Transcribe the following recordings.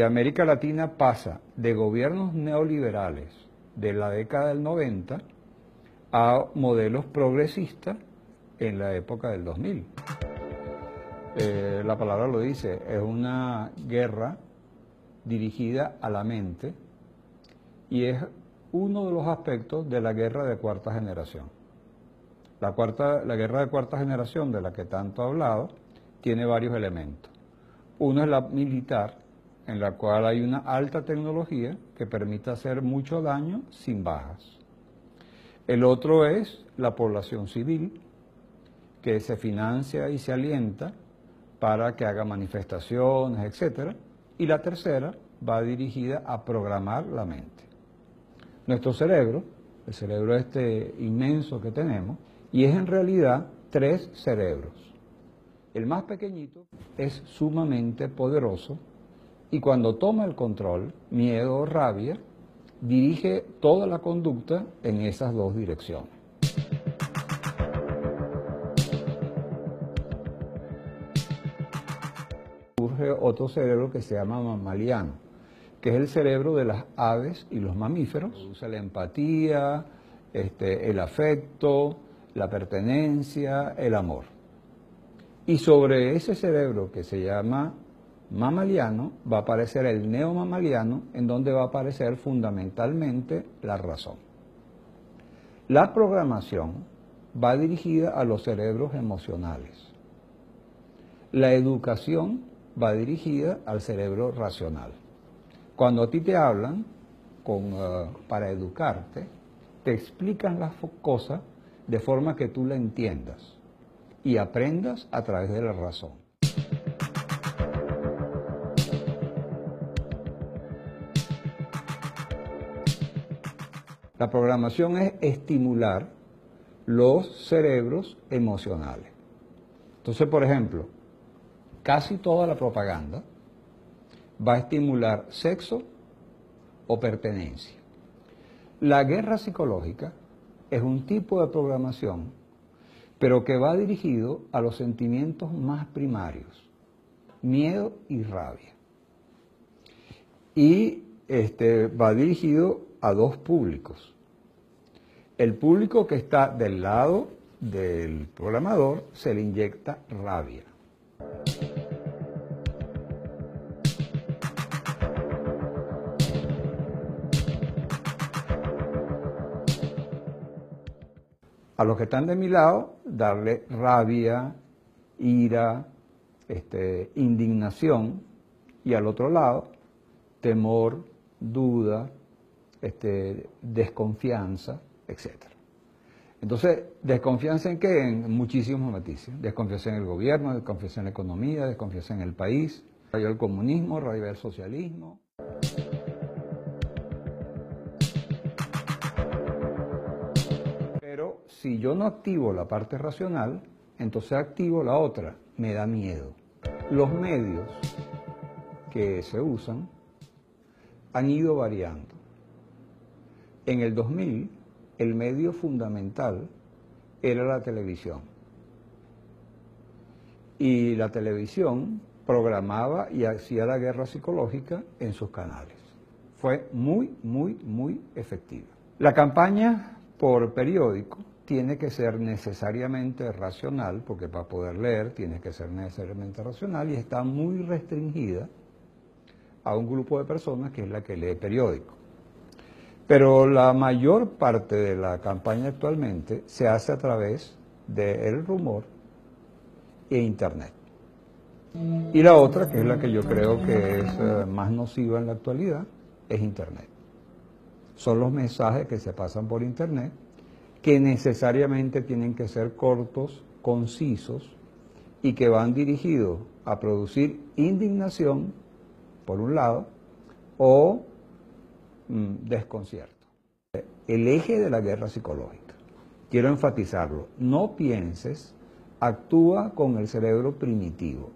América Latina pasa de gobiernos neoliberales de la década del 90 a modelos progresistas en la época del 2000. La palabra lo dice, es una guerra dirigida a la mente y es uno de los aspectos de la guerra de cuarta generación. La guerra de cuarta generación, de la que tanto he hablado, tiene varios elementos. Uno es la militar, en la cual hay una alta tecnología que permite hacer mucho daño sin bajas. El otro es la población civil, que se financia y se alienta para que haga manifestaciones, etc. Y la tercera va dirigida a programar la mente. Nuestro cerebro, el cerebro este inmenso que tenemos, y es en realidad 3 cerebros. El más pequeñito es sumamente poderoso y cuando toma el control, miedo o rabia, dirige toda la conducta en esas 2 direcciones. Surge otro cerebro que se llama mamaliano, que es el cerebro de las aves y los mamíferos. Produce la empatía, el afecto, la pertenencia, el amor. Y sobre ese cerebro que se llama mamaliano va a aparecer el neomamaliano, en donde va a aparecer fundamentalmente la razón. La programación va dirigida a los cerebros emocionales. La educación va dirigida al cerebro racional. Cuando a ti te hablan para educarte, te explican las cosas de forma que tú la entiendas y aprendas a través de la razón. La programación es estimular los cerebros emocionales. Entonces, por ejemplo, casi toda la propaganda va a estimular sexo o pertenencia. La guerra psicológica es un tipo de programación, pero que va dirigido a los sentimientos más primarios, miedo y rabia. Y va dirigido a 2 públicos. El público que está del lado del programador se le inyecta rabia. A los que están de mi lado, darle rabia, ira, indignación, y al otro lado, temor, duda, desconfianza, etc. Entonces, ¿desconfianza en qué? En muchísimos matices. Desconfianza en el gobierno, desconfianza en la economía, desconfianza en el país, rayó el comunismo, rayó el socialismo. Pero si yo no activo la parte racional, entonces activo la otra, me da miedo. Los medios que se usan han ido variando. En el 2000, el medio fundamental era la televisión. Y la televisión programaba y hacía la guerra psicológica en sus canales. Fue muy efectiva. La campaña por periódico tiene que ser necesariamente racional, porque para poder leer tiene que ser necesariamente racional, y está muy restringida a un grupo de personas que es la que lee periódico. Pero la mayor parte de la campaña actualmente se hace a través del rumor e Internet. Y la otra, que es la que yo creo que es más nociva en la actualidad, es Internet. Son los mensajes que se pasan por Internet, que necesariamente tienen que ser cortos, concisos, y que van dirigidos a producir indignación, por un lado, o desconcierto. El eje de la guerra psicológica, quiero enfatizarlo, no pienses, actúa con el cerebro primitivo.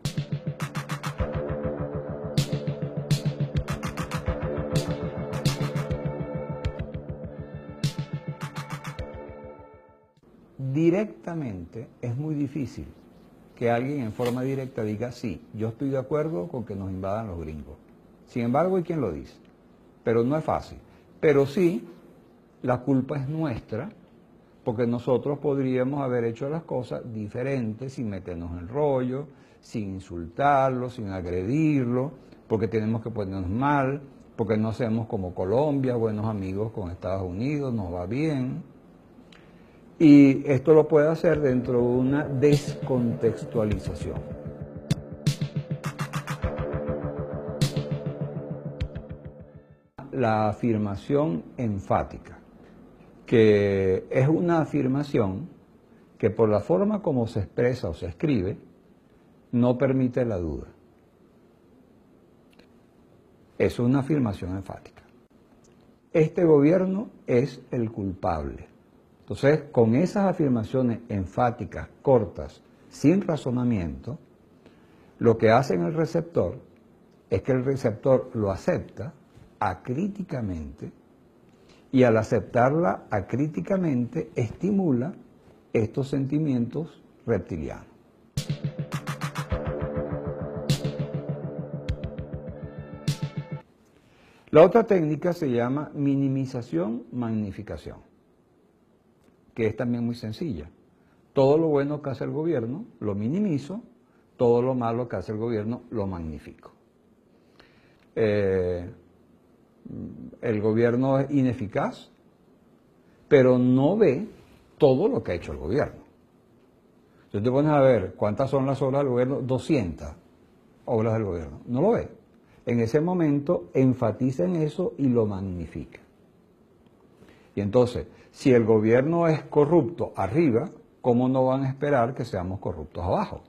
Directamente es muy difícil que alguien en forma directa diga, sí, yo estoy de acuerdo con que nos invadan los gringos. Sin embargo, hay quien lo dice. Pero no es fácil. Pero sí, la culpa es nuestra, porque nosotros podríamos haber hecho las cosas diferentes, sin meternos en el rollo, sin insultarlo, sin agredirlo, porque tenemos que ponernos mal, porque no seamos como Colombia, buenos amigos con Estados Unidos, nos va bien. Y esto lo puede hacer dentro de una descontextualización. La afirmación enfática, que es una afirmación que por la forma como se expresa o se escribe, no permite la duda. Es una afirmación enfática. Este gobierno es el culpable. Entonces, con esas afirmaciones enfáticas, cortas, sin razonamiento, lo que hace en el receptor es que el receptor lo acepta acríticamente, y al aceptarla acríticamente estimula estos sentimientos reptilianos. La otra técnica se llama minimización-magnificación, que es también muy sencilla. Todo lo bueno que hace el gobierno lo minimizo, todo lo malo que hace el gobierno lo magnifico. El gobierno es ineficaz, pero no ve todo lo que ha hecho el gobierno. Entonces te pones a ver cuántas son las obras del gobierno, 200 obras del gobierno, no lo ve. En ese momento enfatiza en eso y lo magnifica. Y entonces, si el gobierno es corrupto arriba, ¿cómo no van a esperar que seamos corruptos abajo?